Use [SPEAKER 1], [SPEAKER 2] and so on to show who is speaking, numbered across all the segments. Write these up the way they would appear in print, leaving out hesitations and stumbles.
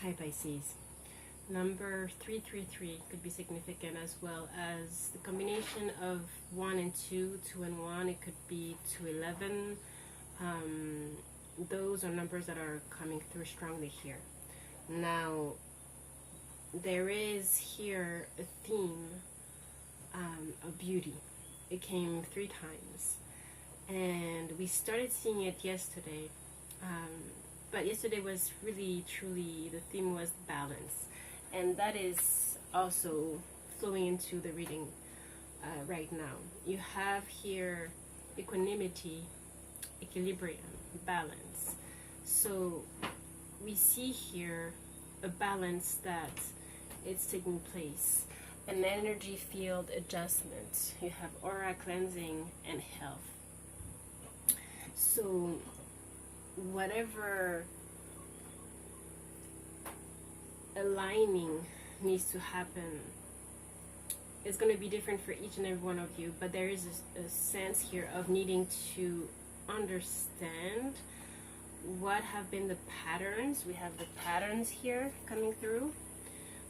[SPEAKER 1] Hi Pisces. Number 333 could be significant, as well as the combination of 1 and 2, 2 and 1. It could be 211. Those are numbers that are coming through strongly here. Now, there is here a theme of beauty. It came 3 times. And we started seeing it yesterday. But yesterday was really, truly, the theme was balance. And that is also flowing into the reading right now. You have here equanimity, equilibrium, balance. So we see here a balance that it's taking place. An energy field adjustment. You have aura cleansing and health. So whatever aligning needs to happen is going to be different for each and every one of you, but there is a sense here of needing to understand what have been the patterns. We have the patterns here coming through,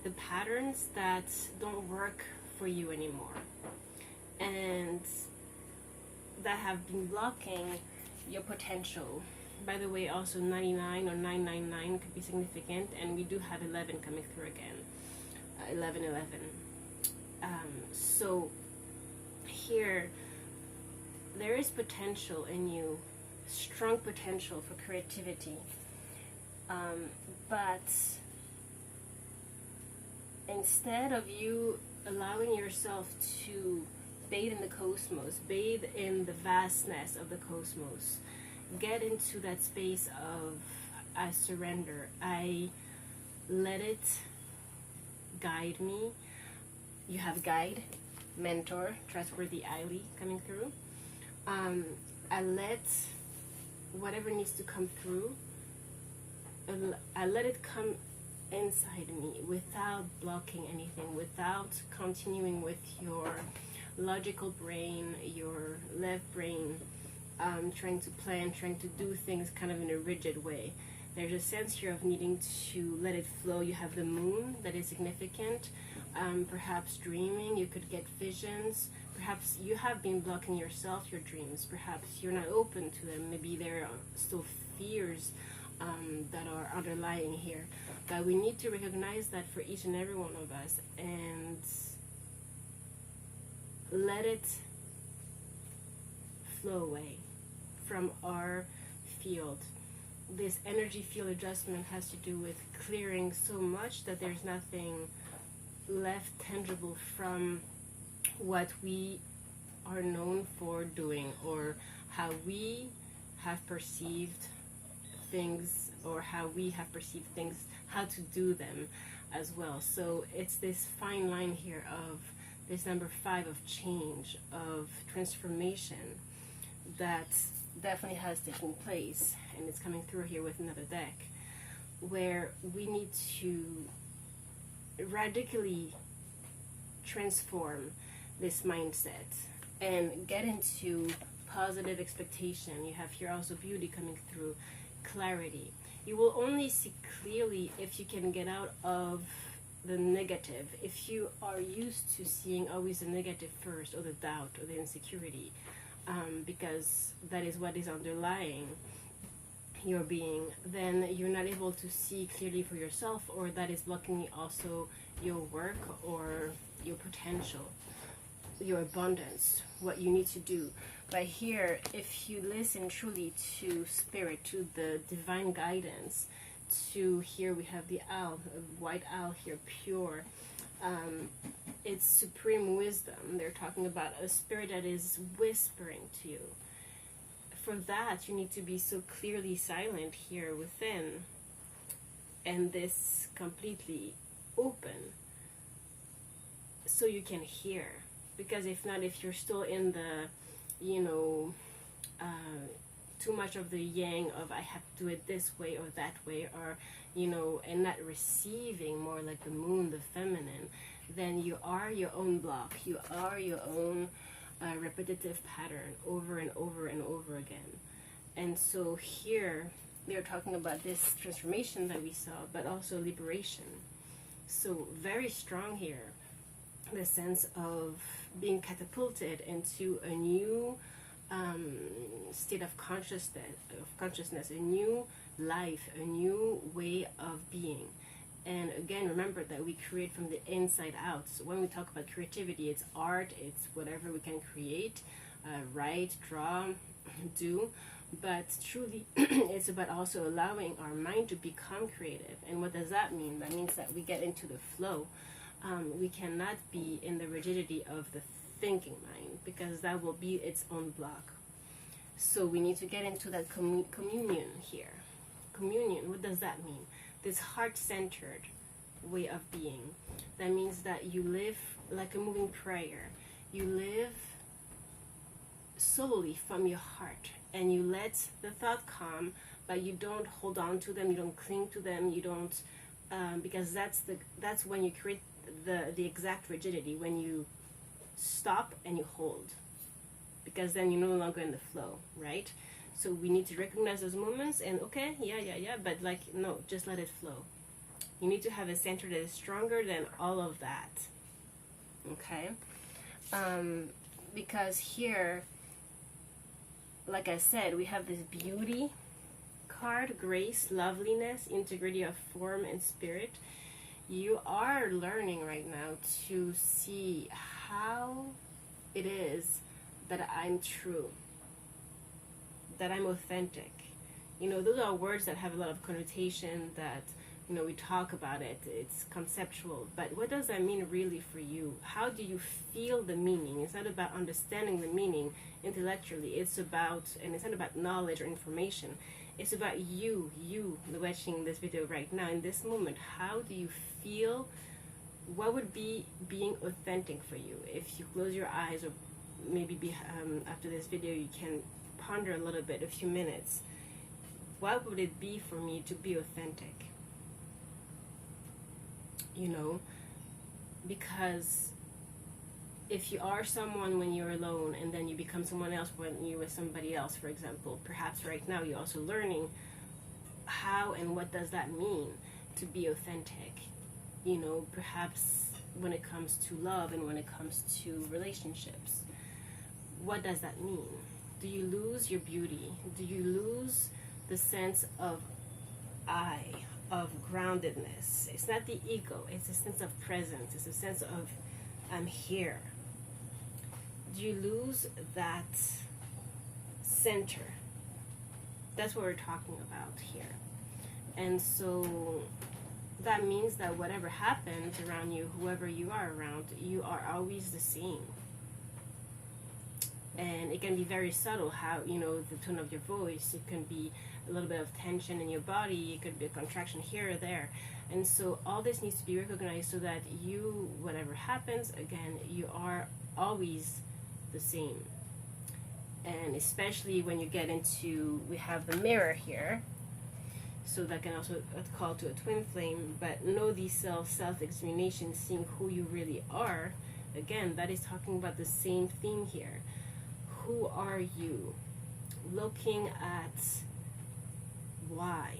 [SPEAKER 1] the patterns that don't work for you anymore and that have been blocking your potential. By the way, also 99 or 999 could be significant, and we do have 11 coming through again. 1111. So here there is potential in you, strong potential for creativity, but instead of you allowing yourself to bathe in the cosmos, bathe in the vastness of the cosmos, get into that space of I surrender, I let it guide me. You have guide, mentor, trustworthy ally coming through. I let whatever needs to come through, I let it come inside me without blocking anything, without continuing with your logical brain, your left brain, trying to plan, trying to do things kind of in a rigid way. There's a sense here of needing to let it flow. You have the moon that is significant. Perhaps dreaming, you could get visions. Perhaps you have been blocking yourself, your dreams. Perhaps you're not open to them. Maybe there are still fears that are underlying here. But we need to recognize that for each and every one of us and let it flow away from our field. This energy field adjustment has to do with clearing so much that there's nothing left tangible from what we are known for doing, or how we have perceived things, or how we have perceived things, how to do them as well. So it's this fine line here of this number 5 of change, of transformation, that definitely has taken place, and it's coming through here with another deck, where we need to radically transform this mindset and get into positive expectation. You have here also beauty coming through, clarity. You will only see clearly if you can get out of the negative. If you are used to seeing always the negative first, or the doubt, or the insecurity, because that is what is underlying your being, then you're not able to see clearly for yourself, or that is blocking also your work or your potential, your abundance, what you need to do. But here, if you listen truly to spirit, to the divine guidance, to here we have the owl, a white owl here, pure. It's supreme wisdom. They're talking about a spirit that is whispering to you. For that, you need to be so clearly silent here within, and this completely open, so you can hear. Because if not, if you're still in the, too much of the yang of I have to do it this way or that way, or and not receiving more like the moon, the feminine, then you are your own block. You are your own repetitive pattern over and over and over again. And so here, they're talking about this transformation that we saw, but also liberation. So very strong here, the sense of being catapulted into a new state of consciousness, a new life, a new way of being. And again, remember that we create from the inside out. So when we talk about creativity, it's art, it's whatever we can create, write, draw, do. But truly, it's about also allowing our mind to become creative. And what does that mean? That means that we get into the flow. We cannot be in the rigidity of the thinking mind, because that will be its own block. So we need to get into that communion here. Communion, what does that mean? This heart-centered way of being. That means that you live like a moving prayer. You live solely from your heart, and you let the thought come, but you don't hold on to them, you don't cling to them, you don't, because that's when you create the exact rigidity, when you stop and you hold, because then you're no longer in the flow, right? So we need to recognize those moments and okay, yeah, but like, no, just let it flow. You need to have a center that is stronger than all of that, okay? Because here, like I said, we have this beauty card, grace, loveliness, integrity of form and spirit. You are learning right now to see how it is that I'm true, that I'm authentic. You know, those are words that have a lot of connotation, that, you know, we talk about it, it's conceptual, but what does that mean really for you? How do you feel the meaning? It's not about understanding the meaning intellectually, it's about, and it's not about knowledge or information, it's about you watching this video right now, in this moment. How do you feel? What would be being authentic for you? If you close your eyes, or maybe after this video you can ponder a little bit, a few minutes. What would it be for me to be authentic? You know, because if you are someone when you're alone, and then you become someone else when you're with somebody else, for example, perhaps right now you're also learning how and what does that mean to be authentic. You know, perhaps when it comes to love and when it comes to relationships, what does that mean? Do you lose your beauty? Do you lose the sense of I, of groundedness? It's not the ego, it's a sense of presence, it's a sense of I'm here. Do you lose that center? That's what we're talking about here. And so that means that whatever happens around you, whoever you are around, you are always the same. And it can be very subtle how, you know, the tone of your voice, it can be a little bit of tension in your body, it could be a contraction here or there. And so all this needs to be recognized so that you, whatever happens, again, you are always the same. And especially when you get into, we have the mirror here, so that can also call to a twin flame, but know the self-examination, seeing who you really are. Again, that is talking about the same theme here. Who are you? Looking at why.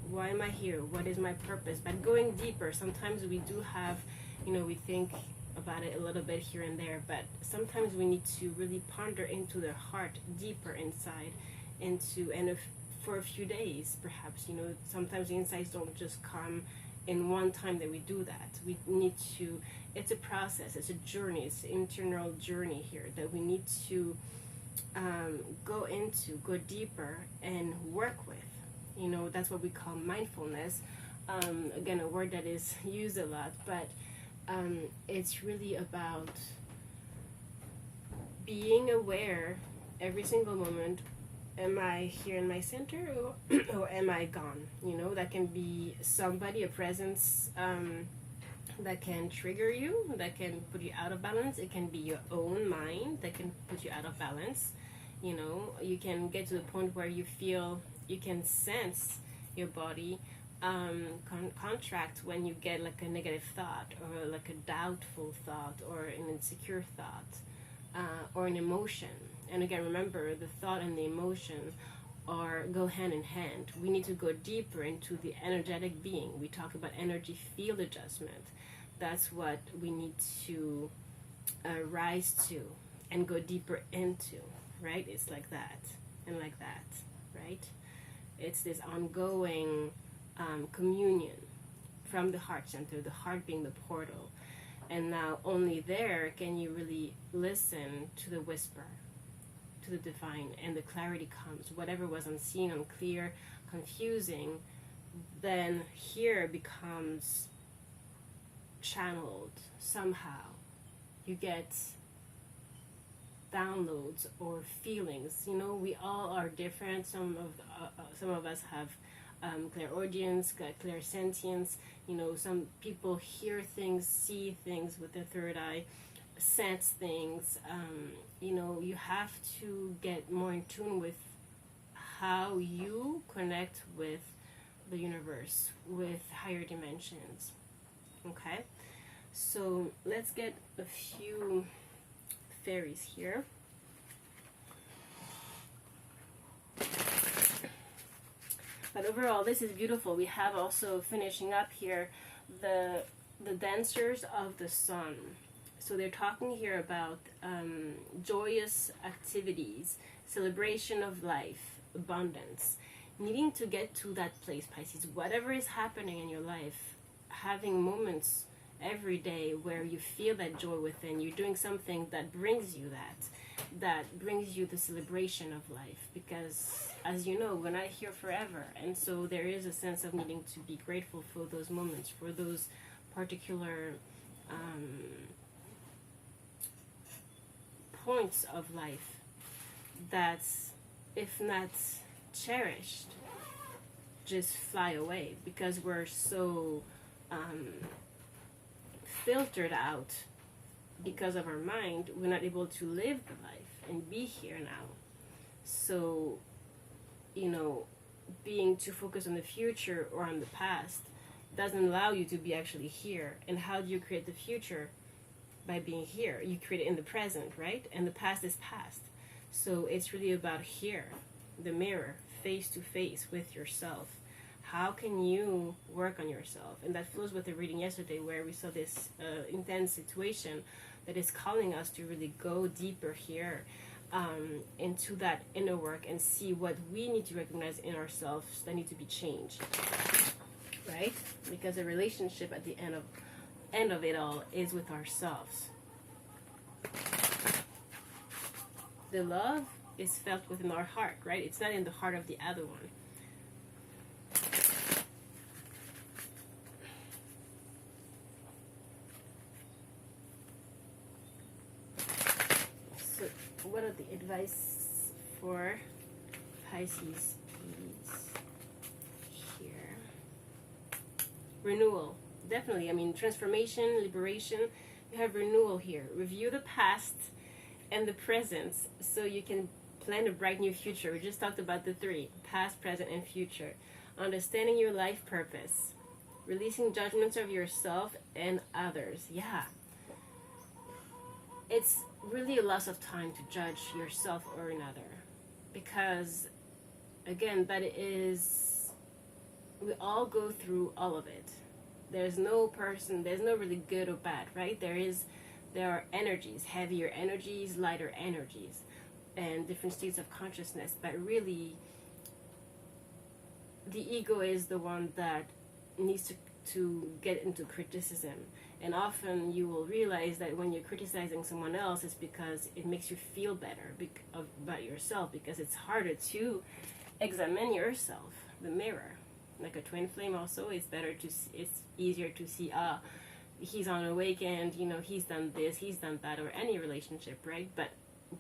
[SPEAKER 1] Why am I here? What is my purpose? But going deeper, sometimes we do have, you know, we think about it a little bit here and there, but sometimes we need to really ponder into the heart, deeper inside, into, and if for a few days, perhaps, you know, sometimes the insights don't just come in one time that we do that. We need to, it's a process, it's a journey, it's an internal journey here that we need to go deeper and work with. You know, that's what we call mindfulness. Again, a word that is used a lot, but it's really about being aware every single moment. Am I here in my center, or am I gone? You know, that can be somebody, a presence that can trigger you, that can put you out of balance. It can be your own mind that can put you out of balance. You know, you can get to the point where you feel, you can sense your body contract when you get like a negative thought, or like a doubtful thought, or an insecure thought, or an emotion. And again, remember, the thought and the emotion are go hand in hand. We need to go deeper into the energetic being. We talk about energy field adjustment. That's what we need to rise to and go deeper into, right? It's like that and like that, right? It's this ongoing communion from the heart center, the heart being the portal. And now only there can you really listen to the whisper, to the divine, and the clarity comes. Whatever was unseen, unclear, confusing, then here becomes channeled somehow. You get downloads or feelings. You know, we all are different. Some of us have clairaudience, clairsentience. You know, some people hear things, see things with their third eye, sense things. You know, you have to get more in tune with how you connect with the universe, with higher dimensions. Okay, so let's get a few fairies here. But overall, this is beautiful. We have also, finishing up here, the dancers of the sun. So they're talking here about joyous activities, celebration of life, abundance. Needing to get to that place, Pisces. Whatever is happening in your life, having moments every day where you feel that joy within, you're doing something that brings you that brings you the celebration of life. Because, as you know, we're not here forever. And so there is a sense of needing to be grateful for those moments, for those particular points of life that, if not cherished, just fly away because we're so filtered out because of our mind. We're not able to live the life and be here now. So, you know, being too focused on the future or on the past doesn't allow you to be actually here. And how do you create the future? By being here. You create it in the present, right? And the past is past. So it's really about here, the mirror, face to face with yourself. How can you work on yourself? And that flows with the reading yesterday where we saw this intense situation that is calling us to really go deeper here into that inner work and see what we need to recognize in ourselves that need to be changed, right? Because a relationship at the end of it all is with ourselves. The love is felt within our heart, right? It's not in the heart of the other one. So what are the advice for Pisces, please? Here. Renewal. Definitely. I mean, transformation, liberation. You have renewal here. Review the past and the present so you can plan a bright new future. We just talked about the three: past, present, and future. Understanding your life purpose. Releasing judgments of yourself and others. Yeah. It's really a loss of time to judge yourself or another. Because, again, we all go through all of it. There's no really good or bad, right? There are energies, heavier energies, lighter energies, and different states of consciousness. But really, the ego is the one that needs to get into criticism. And often you will realize that when you're criticizing someone else, it's because it makes you feel better about yourself, because it's harder to examine yourself, the mirror. Like a twin flame also, it's easier to see, he's on awakened, you know, he's done this, he's done that, or any relationship, right? But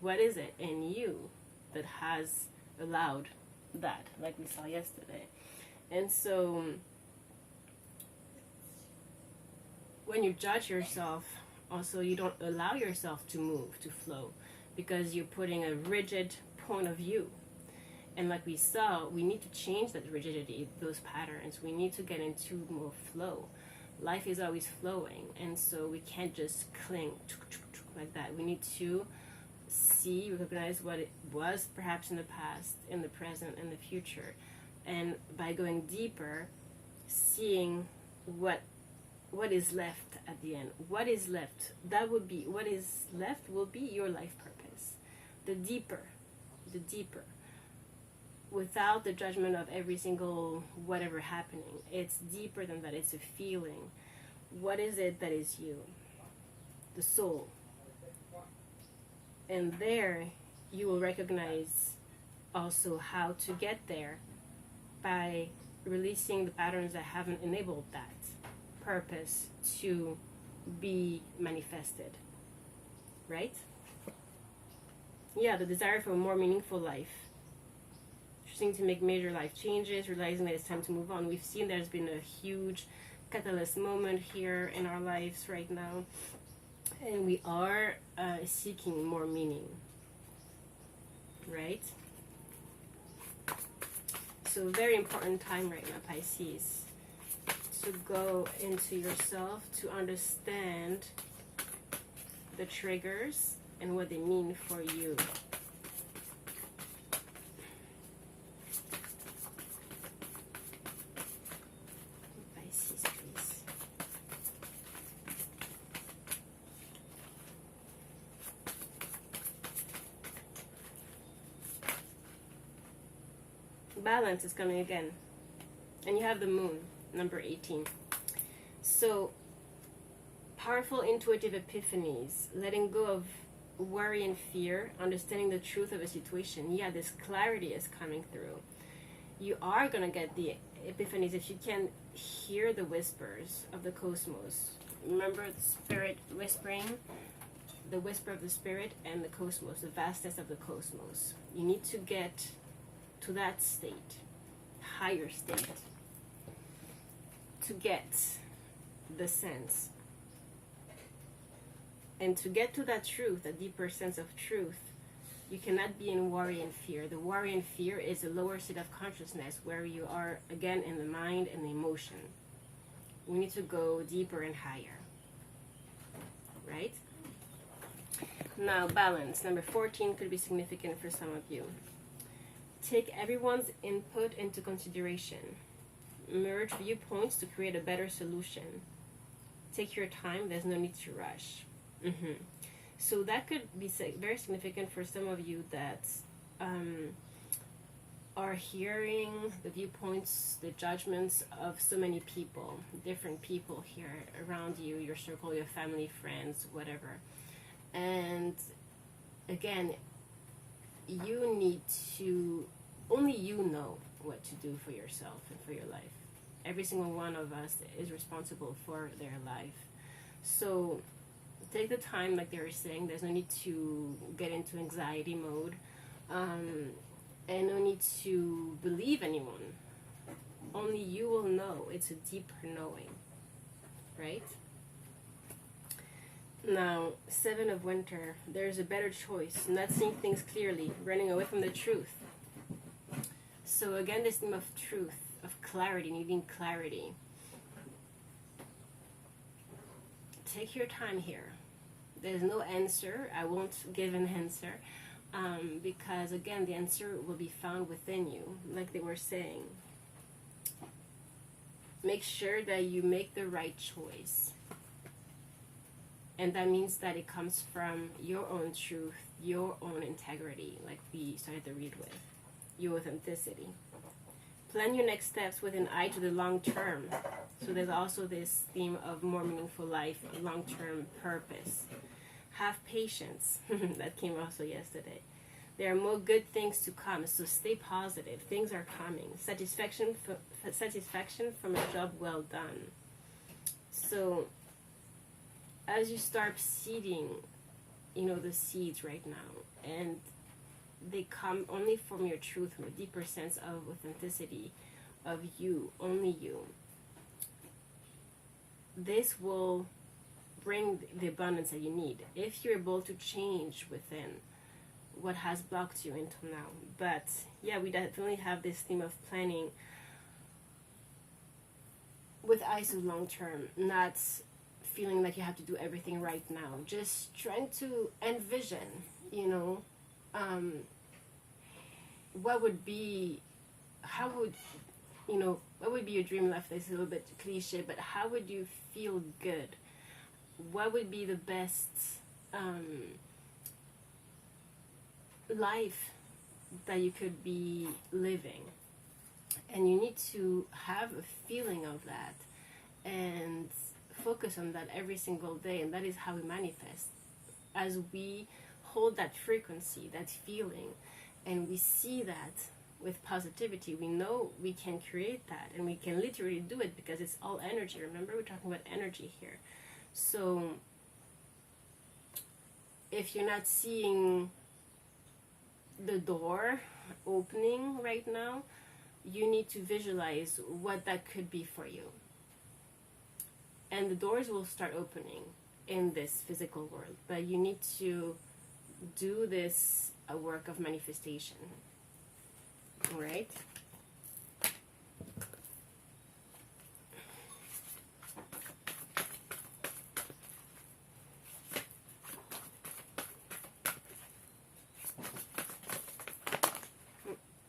[SPEAKER 1] what is it in you that has allowed that, like we saw yesterday? And so when you judge yourself, also you don't allow yourself to move, to flow, because you're putting a rigid point of view. And like we saw, we need to change that rigidity, those patterns. We need to get into more flow. Life is always flowing, and so we can't just cling like that. We need to see, recognize what it was perhaps in the past, in the present, and the future. And by going deeper, seeing what is left at the end. What is left? That would be, what is left will be your life purpose. The deeper. Without the judgment of every single whatever happening. It's deeper than that. It's a feeling. What is it that is you? The soul. And there you will recognize also how to get there by releasing the patterns that haven't enabled that purpose to be manifested. Right? Yeah, the desire for a more meaningful life. Choosing to make major life changes, realizing that it's time to move on. We've seen there's been a huge catalyst moment here in our lives right now. And we are seeking more meaning. Right? So very important time right now, Pisces. To go into yourself, to understand the triggers and what they mean for you. Pisces, please. Balance is coming again. And you have the moon. Number 18. So, powerful intuitive epiphanies, letting go of worry and fear, understanding the truth of a situation. Yeah, this clarity is coming through. You are going to get the epiphanies if you can hear the whispers of the cosmos. Remember the spirit whispering, the whisper of the spirit and the cosmos, the vastness of the cosmos. You need to get to that state, higher state, to get the sense. And to get to that truth, a deeper sense of truth, you cannot be in worry and fear. The worry and fear is a lower state of consciousness where you are, again, in the mind and the emotion. You need to go deeper and higher. Right? Now, balance. Number 14 could be significant for some of you. Take everyone's input into consideration. Merge viewpoints to create a better solution. Take your time. There's no need to rush. So that could be very significant for some of you that are hearing the viewpoints, the judgments of so many people, different people here around you, your circle, your family, friends, whatever. And again, you need to, only you know what to do for yourself and for your life. Every single one of us is responsible for their life. So take the time, like they were saying. There's no need to get into anxiety mode, and no need to believe anyone. Only you will know. It's a deeper knowing, right? Now, 7 of Winter. There's a better choice. Not seeing things clearly, running away from the truth. So again, this theme of truth, of clarity, needing clarity. Take your time here. There's no answer. I won't give an answer, because again, the answer will be found within you, like they were saying. Make sure that you make the right choice. And that means that it comes from your own truth, your own integrity, like we started to read with, your authenticity. Plan your next steps with an eye to the long term. So there's also this theme of more meaningful life, long-term purpose. Have patience. That came also yesterday. There are more good things to come, so stay positive. Things are coming. Satisfaction from a job well done. So as you start seeding, the seeds right now, and they come only from your truth, from a deeper sense of authenticity, of you, only you. This will bring the abundance that you need if you're able to change within what has blocked you until now. But yeah, we definitely have this theme of planning with eyes of long term, not feeling like you have to do everything right now, just trying to envision, you know, what would be, how would, you know, what would be your dream life? That's a little bit cliche, but how would you feel good? What would be the best life that you could be living? And you need to have a feeling of that and focus on that every single day, and that is how we manifest. As we hold that frequency, that feeling, and we see that with positivity, we know we can create that, and we can literally do it because it's all energy. Remember, we're talking about energy here. So if you're not seeing the door opening right now, you need to visualize what that could be for you. And the doors will start opening in this physical world, but you need to do this a work of manifestation. All right?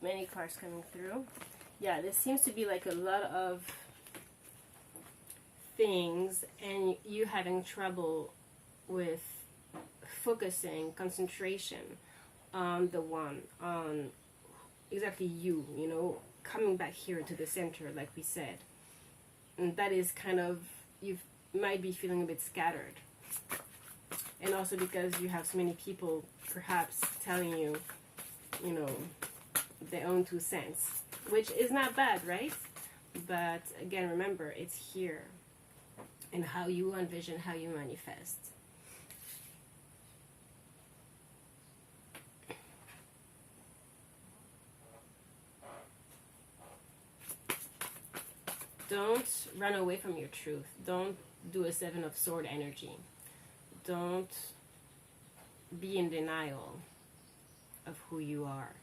[SPEAKER 1] Many cards coming through. Yeah, this seems to be like a lot of things, and you having trouble with focusing, concentration on the one, on exactly you, you know, coming back here to the center, like we said. And that is kind of, you might be feeling a bit scattered. And also because you have so many people perhaps telling you, you know, their own 2 cents, which is not bad, right? But again, remember, it's here and how you envision, how you manifest. Don't run away from your truth. Don't do a 7 of Sword energy. Don't be in denial of who you are.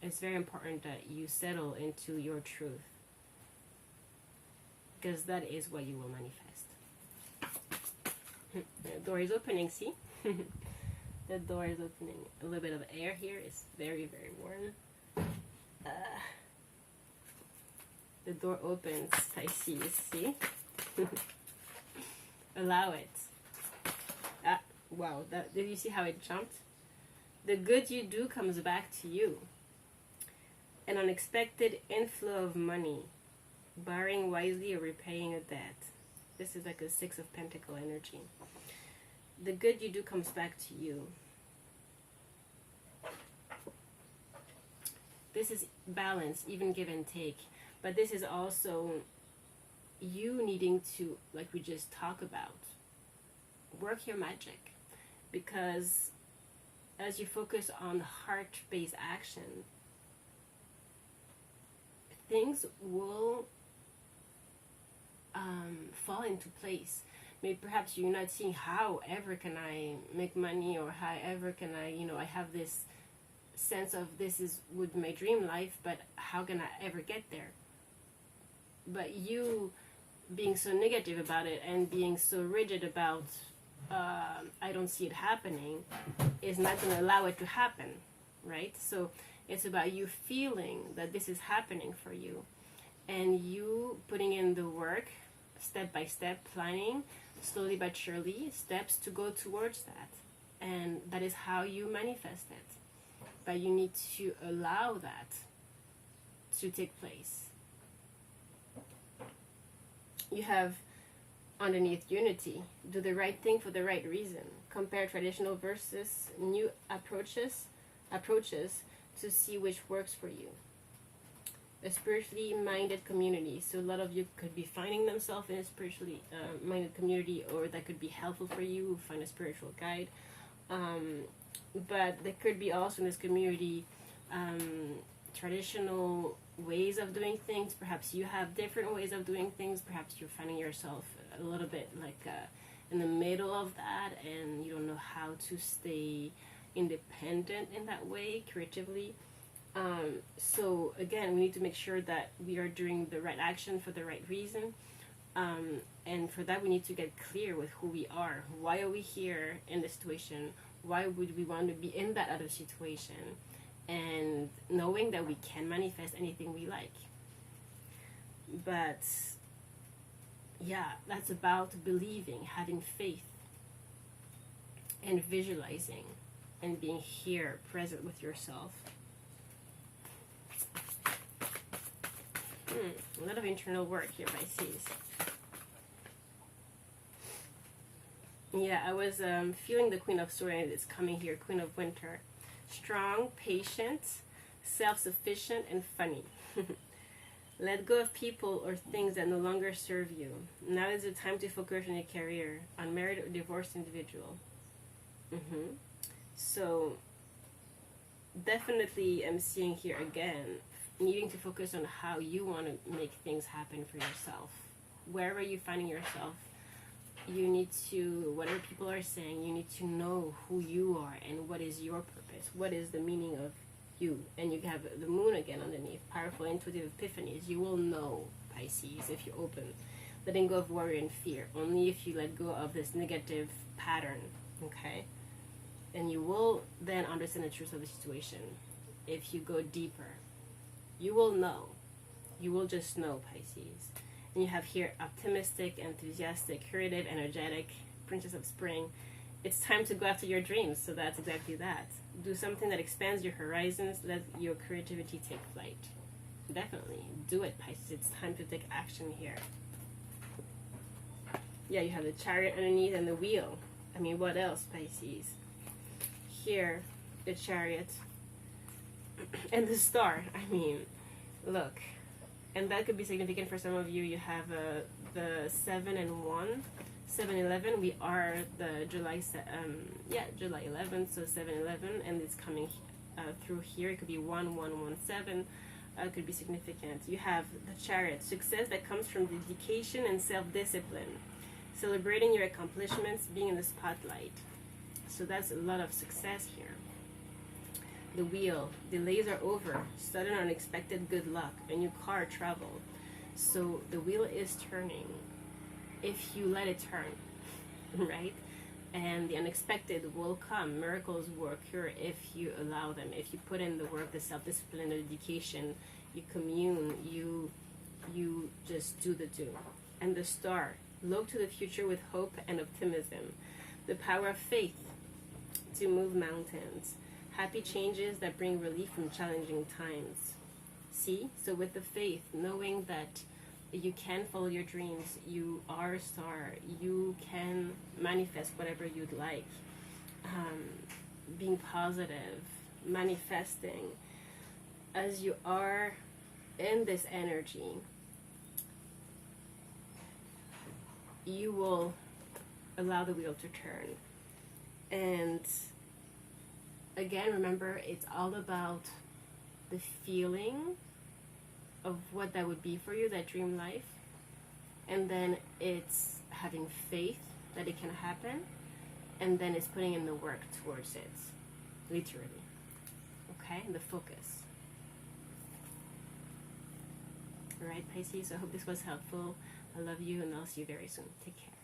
[SPEAKER 1] It's very important that you settle into your truth, because that is what you will manifest. The door is opening, see? The door is opening. A little bit of air here. It's very, very warm. The door opens, Pisces, see? Allow it. Wow, did you see how it jumped? The good you do comes back to you. An unexpected inflow of money, borrowing wisely or repaying a debt. This is like a 6 of Pentacle energy. The good you do comes back to you. This is balance, even give and take. But this is also you needing to, like we just talked about, work your magic. Because as you focus on heart-based action, things will fall into place. Maybe perhaps you're not seeing how ever can I make money, or how ever can I, you know, I have this sense of this would be my dream life, but how can I ever get there? But you being so negative about it and being so rigid about I don't see it happening is not going to allow it to happen, right? So it's about you feeling that this is happening for you, and you putting in the work, step by step, planning, slowly but surely, steps to go towards that. And that is how you manifest it. But you need to allow that to take place. You have underneath unity, do the right thing for the right reason. Compare traditional versus new approaches to see which works for you. A spiritually minded community. So a lot of you could be finding themselves in a spiritually minded community, or that could be helpful for you, find a spiritual guide. But there could be also in this community traditional ways of doing things. Perhaps you have different ways of doing things. Perhaps you're finding yourself a little bit like in the middle of that, and you don't know how to stay independent in that way creatively. So again, we need to make sure that we are doing the right action for the right reason. And for that, we need to get clear with who we are. Why are we here in this situation? Why would we want to be in that other situation? And knowing that we can manifest anything we like. But yeah, that's about believing, having faith, and visualizing, and being here, present with yourself. A lot of internal work here, Pisces. Yeah, I was feeling the Queen of Swords, and it's coming here, Queen of Winter. Strong, patient, self-sufficient, and funny. Let go of people or things that no longer serve you. Now is the time to focus on your career, unmarried or divorced individual. So, definitely I'm seeing here again, needing to focus on how you want to make things happen for yourself. Wherever you're finding yourself, you need to, whatever people are saying, you need to know who you are and what is your purpose. What is the meaning of you? And you have the moon again underneath. Powerful intuitive epiphanies. You will know, Pisces, if you open. Letting go of worry and fear. Only if you let go of this negative pattern. Okay? And you will then understand the truth of the situation. If you go deeper, you will know. You will just know, Pisces. And you have here optimistic, enthusiastic, creative, energetic, Princess of Spring. It's time to go after your dreams. So that's exactly that. Do something that expands your horizons. Let your creativity take flight. Definitely. Do it, Pisces. It's time to take action here. Yeah, you have the Chariot underneath and the Wheel. I mean, what else, Pisces? Here, the Chariot and the Star. I mean, look. And that could be significant for some of you. You have the 7 and 1, 7-11. We are the July 11th, so 7-11, and it's coming through here. It could be 1-1-1-7. It could be significant. You have the Chariot, success that comes from dedication and self-discipline, celebrating your accomplishments, being in the spotlight. So that's a lot of success here. The Wheel, delays are over, sudden unexpected good luck, a new car, travel. So the wheel is turning if you let it turn, right? And the unexpected will come. Miracles will occur if you allow them. If you put in the work, the self-discipline, the dedication, you commune, you just do the do. And the Star, look to the future with hope and optimism. The power of faith to move mountains. Happy changes that bring relief from challenging times. See? So with the faith, knowing that you can follow your dreams, you are a star, you can manifest whatever you'd like. Being positive, manifesting. As you are in this energy, you will allow the wheel to turn. And again, remember, it's all about the feeling of what that would be for you, that dream life. And then it's having faith that it can happen. And then it's putting in the work towards it, literally. Okay? The focus. Alright, Pisces, I hope this was helpful. I love you, and I'll see you very soon. Take care.